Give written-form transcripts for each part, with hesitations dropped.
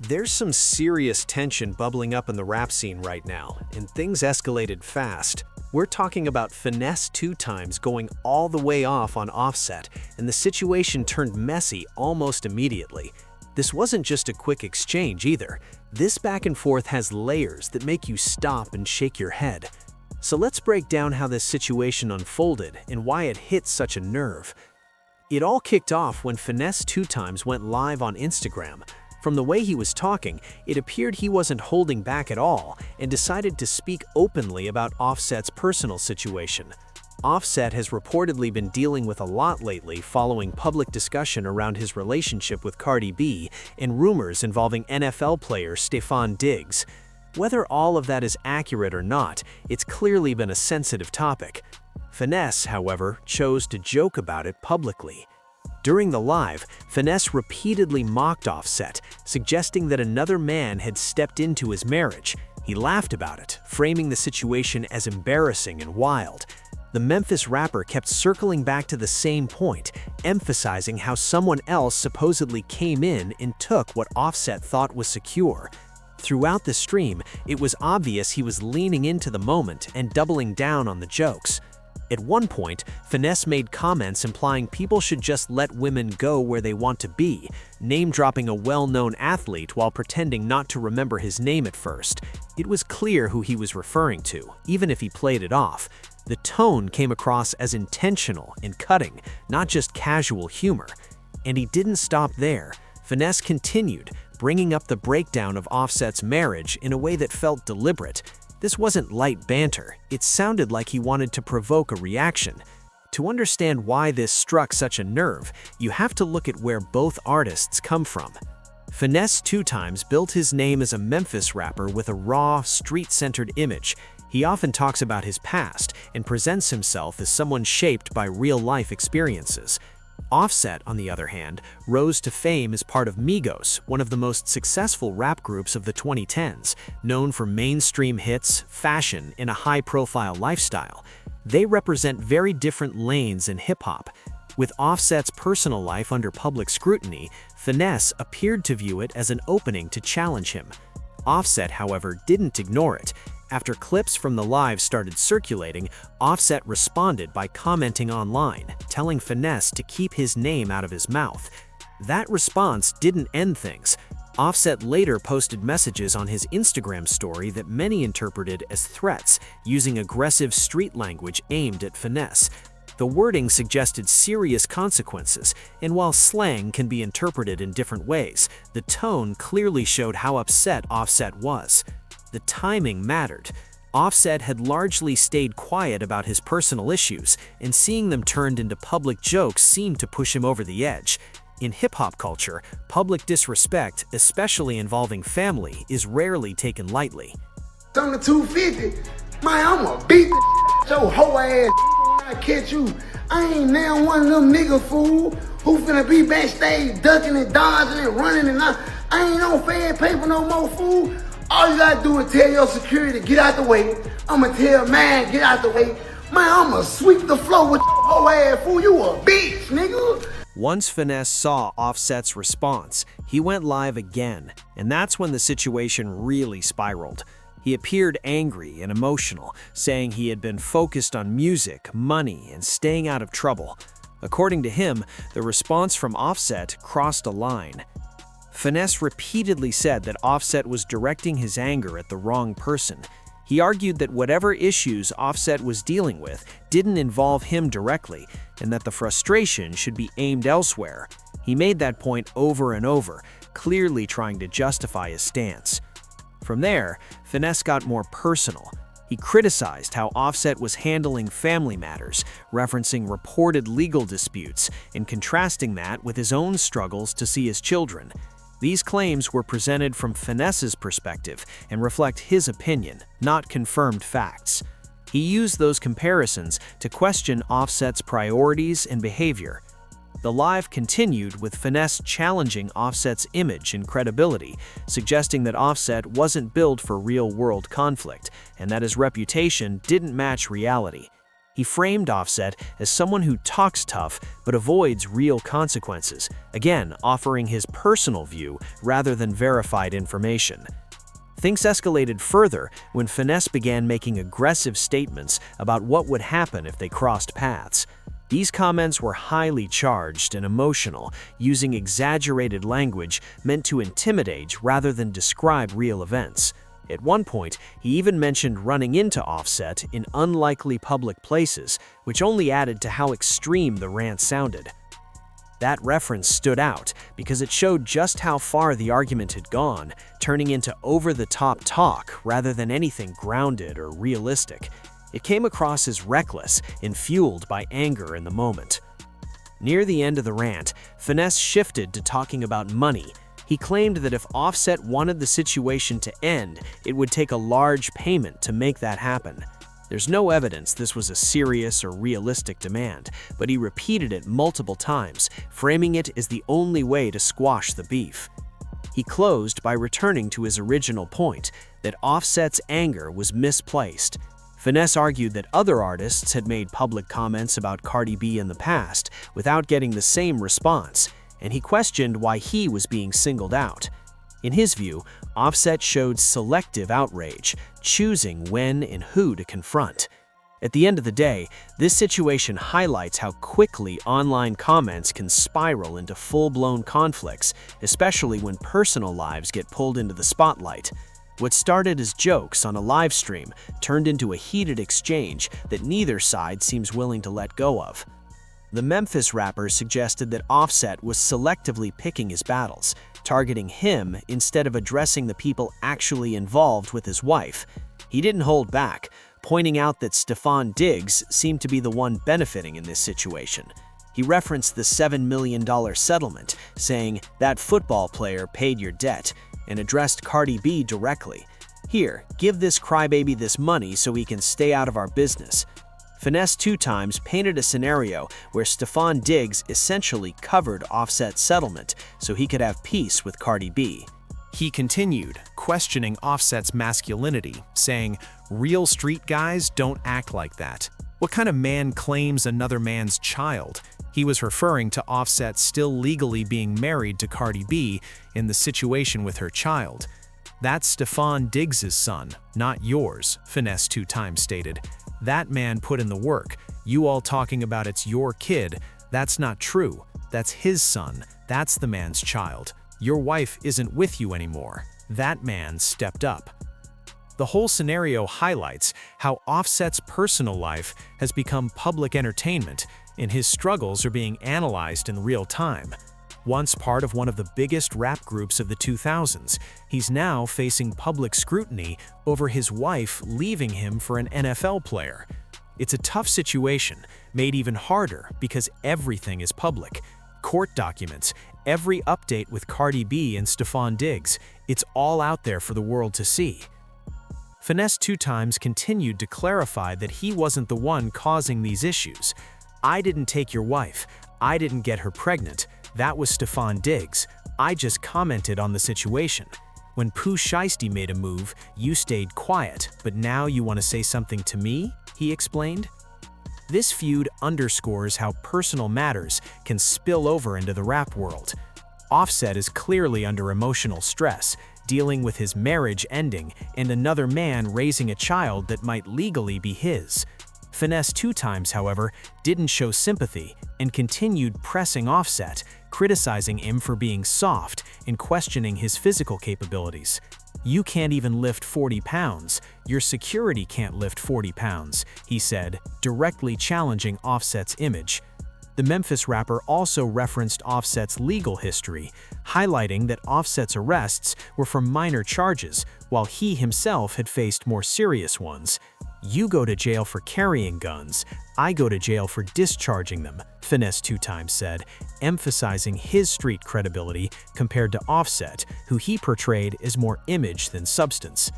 There's some serious tension bubbling up in the rap scene right now, and things escalated fast. We're talking about Finesse2Tymes going all the way off on Offset, and the situation turned messy almost immediately. This wasn't just a quick exchange either. This back and forth has layers that make you stop and shake your head. So let's break down how this situation unfolded and why it hit such a nerve. It all kicked off when Finesse2Tymes went live on Instagram. From the way he was talking, it appeared he wasn't holding back at all and decided to speak openly about Offset's personal situation. Offset has reportedly been dealing with a lot lately following public discussion around his relationship with Cardi B and rumors involving NFL player Stefon Diggs. Whether all of that is accurate or not, it's clearly been a sensitive topic. Finesse, however, chose to joke about it publicly. During the live, Finesse repeatedly mocked Offset, suggesting that another man had stepped into his marriage. He laughed about it, framing the situation as embarrassing and wild. The Memphis rapper kept circling back to the same point, emphasizing how someone else supposedly came in and took what Offset thought was secure. Throughout the stream, it was obvious he was leaning into the moment and doubling down on the jokes. At one point, Finesse made comments implying people should just let women go where they want to be, name-dropping a well-known athlete while pretending not to remember his name at first. It was clear who he was referring to, even if he played it off. The tone came across as intentional and cutting, not just casual humor. And he didn't stop there. Finesse continued, bringing up the breakdown of Offset's marriage in a way that felt deliberate. This wasn't light banter, it sounded like he wanted to provoke a reaction. To understand why this struck such a nerve, you have to look at where both artists come from. Finesse2Tymes built his name as a Memphis rapper with a raw, street-centered image. He often talks about his past and presents himself as someone shaped by real-life experiences. Offset, on the other hand, rose to fame as part of Migos, one of the most successful rap groups of the 2010s, known for mainstream hits, fashion, and a high-profile lifestyle. They represent very different lanes in hip-hop. With Offset's personal life under public scrutiny, Finesse appeared to view it as an opening to challenge him. Offset, however, didn't ignore it. After clips from the live started circulating, Offset responded by commenting online, telling Finesse to keep his name out of his mouth. That response didn't end things. Offset later posted messages on his Instagram story that many interpreted as threats, using aggressive street language aimed at Finesse. The wording suggested serious consequences, and while slang can be interpreted in different ways, the tone clearly showed how upset Offset was. The timing mattered. Offset had largely stayed quiet about his personal issues, and seeing them turned into public jokes seemed to push him over the edge. In hip-hop culture, public disrespect, especially involving family, is rarely taken lightly. On the 250, man, I'ma beat the your whole ass when I catch you. I ain't now one of them nigga fool who finna be backstage ducking and dodging and running and I ain't on Fed paper no more, fool. All you gotta do is tell your security, get out the way. I'ma tell man, get out the way. Man, I'ma sweep the floor with your whole ass, fool. You a bitch, nigga. Once Finesse saw Offset's response, he went live again, and that's when the situation really spiraled. He appeared angry and emotional, saying he had been focused on music, money, and staying out of trouble. According to him, the response from Offset crossed a line. Finesse repeatedly said that Offset was directing his anger at the wrong person. He argued that whatever issues Offset was dealing with didn't involve him directly, and that the frustration should be aimed elsewhere. He made that point over and over, clearly trying to justify his stance. From there, Finesse got more personal. He criticized how Offset was handling family matters, referencing reported legal disputes, and contrasting that with his own struggles to see his children. These claims were presented from Finesse's perspective and reflect his opinion, not confirmed facts. He used those comparisons to question Offset's priorities and behavior. The live continued with Finesse challenging Offset's image and credibility, suggesting that Offset wasn't built for real-world conflict and that his reputation didn't match reality. He framed Offset as someone who talks tough but avoids real consequences, again offering his personal view rather than verified information. Things escalated further when Finesse began making aggressive statements about what would happen if they crossed paths. These comments were highly charged and emotional, using exaggerated language meant to intimidate rather than describe real events. At one point, he even mentioned running into Offset in unlikely public places, which only added to how extreme the rant sounded. That reference stood out because it showed just how far the argument had gone, turning into over-the-top talk rather than anything grounded or realistic. It came across as reckless and fueled by anger in the moment. Near the end of the rant, Finesse shifted to talking about money. He claimed that if Offset wanted the situation to end, it would take a large payment to make that happen. There's no evidence this was a serious or realistic demand, but he repeated it multiple times, framing it as the only way to squash the beef. He closed by returning to his original point, that Offset's anger was misplaced. Finesse argued that other artists had made public comments about Cardi B in the past without getting the same response, and he questioned why he was being singled out. In his view, Offset showed selective outrage, choosing when and who to confront. At the end of the day, this situation highlights how quickly online comments can spiral into full-blown conflicts, especially when personal lives get pulled into the spotlight. What started as jokes on a live stream turned into a heated exchange that neither side seems willing to let go of. The Memphis rapper suggested that Offset was selectively picking his battles, targeting him instead of addressing the people actually involved with his wife. He didn't hold back, pointing out that Stefan Diggs seemed to be the one benefiting in this situation. He referenced the $7 million settlement, saying, "That football player paid your debt," and addressed Cardi B directly. "Here, give this crybaby this money so he can stay out of our business." Finesse2Tymes painted a scenario where Stefan Diggs essentially covered Offset's settlement so he could have peace with Cardi B. He continued, questioning Offset's masculinity, saying, "Real street guys don't act like that. What kind of man claims another man's child?" He was referring to Offset still legally being married to Cardi B in the situation with her child. "That's Stefan Diggs' son, not yours," Finesse2Tymes stated. "That man put in the work. You all talking about it's your kid. That's not true. That's his son. That's the man's child. Your wife isn't with you anymore. That man stepped up." The whole scenario highlights how Offset's personal life has become public entertainment, and his struggles are being analyzed in real time. Once part of one of the biggest rap groups of the 2000s, he's now facing public scrutiny over his wife leaving him for an NFL player. It's a tough situation, made even harder because everything is public. Court documents, every update with Cardi B and Stefan Diggs, it's all out there for the world to see. Finesse2Tymes continued to clarify that he wasn't the one causing these issues. "I didn't take your wife. I didn't get her pregnant. That was Stefan Diggs. I just commented on the situation. When Pooh Shiesty made a move, you stayed quiet, but now you want to say something to me?" he explained. This feud underscores how personal matters can spill over into the rap world. Offset is clearly under emotional stress, dealing with his marriage ending and another man raising a child that might legally be his. Finesse2Tymes, however, didn't show sympathy and continued pressing Offset, criticizing him for being soft and questioning his physical capabilities. "You can't even lift 40 pounds. Your security can't lift 40 pounds, he said, directly challenging Offset's image. The Memphis rapper also referenced Offset's legal history, highlighting that Offset's arrests were for minor charges, while he himself had faced more serious ones. "You go to jail for carrying guns. I go to jail for discharging them," Finesse2Tymes said, emphasizing his street credibility compared to Offset, who he portrayed as more image than substance.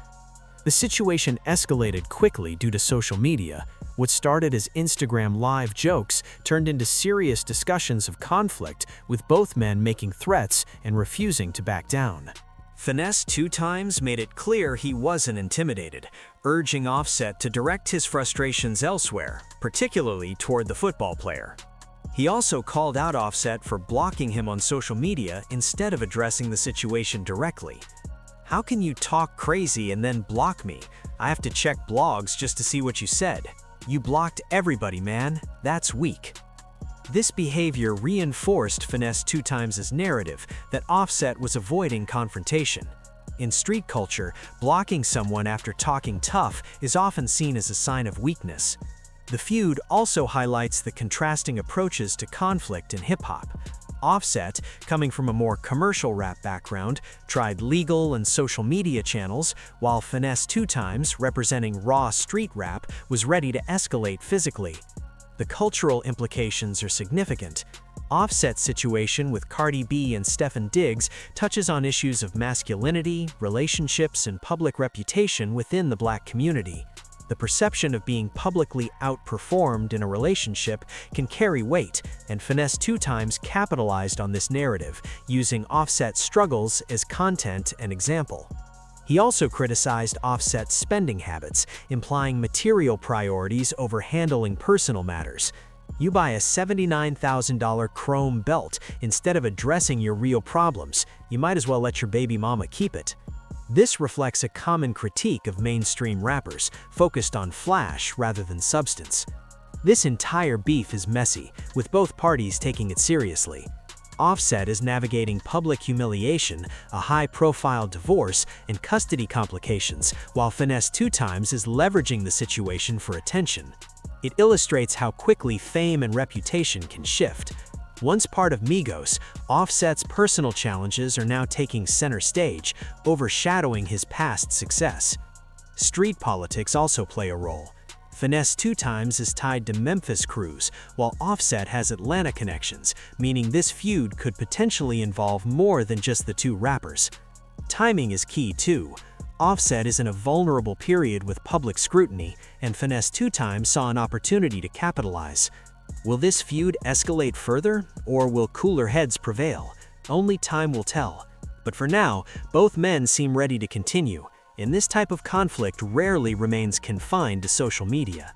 The situation escalated quickly due to social media. What started as Instagram live jokes turned into serious discussions of conflict, with both men making threats and refusing to back down. Finesse2Tymes made it clear he wasn't intimidated, urging Offset to direct his frustrations elsewhere, particularly toward the football player. He also called out Offset for blocking him on social media instead of addressing the situation directly. "How can you talk crazy and then block me? I have to check blogs just to see what you said. You blocked everybody, man. That's weak." This behavior reinforced Finesse2Tymes' narrative that Offset was avoiding confrontation. In street culture, blocking someone after talking tough is often seen as a sign of weakness. The feud also highlights the contrasting approaches to conflict in hip-hop. Offset, coming from a more commercial rap background, tried legal and social media channels, while Finesse2Tymes, representing raw street rap, was ready to escalate physically. The cultural implications are significant. Offset's situation with Cardi B and Stefan Diggs touches on issues of masculinity, relationships, and public reputation within the Black community. The perception of being publicly outperformed in a relationship can carry weight, and Finesse2Tymes capitalized on this narrative, using Offset's struggles as content and example. He also criticized Offset's spending habits, implying material priorities over handling personal matters. You buy a $79,000 chrome belt instead of addressing your real problems. You might as well let your baby mama keep it. This reflects a common critique of mainstream rappers, focused on flash rather than substance. This entire beef is messy, with both parties taking it seriously. Offset is navigating public humiliation, a high-profile divorce, and custody complications, while Finesse2Tymes is leveraging the situation for attention. It illustrates how quickly fame and reputation can shift. Once part of Migos, Offset's personal challenges are now taking center stage, overshadowing his past success. Street politics also play a role. Finesse2Tymes is tied to Memphis crews, while Offset has Atlanta connections, meaning this feud could potentially involve more than just the two rappers. Timing is key too. Offset is in a vulnerable period with public scrutiny, and Finesse2Tymes saw an opportunity to capitalize. Will this feud escalate further, or will cooler heads prevail? Only time will tell. But for now, both men seem ready to continue, and this type of conflict rarely remains confined to social media.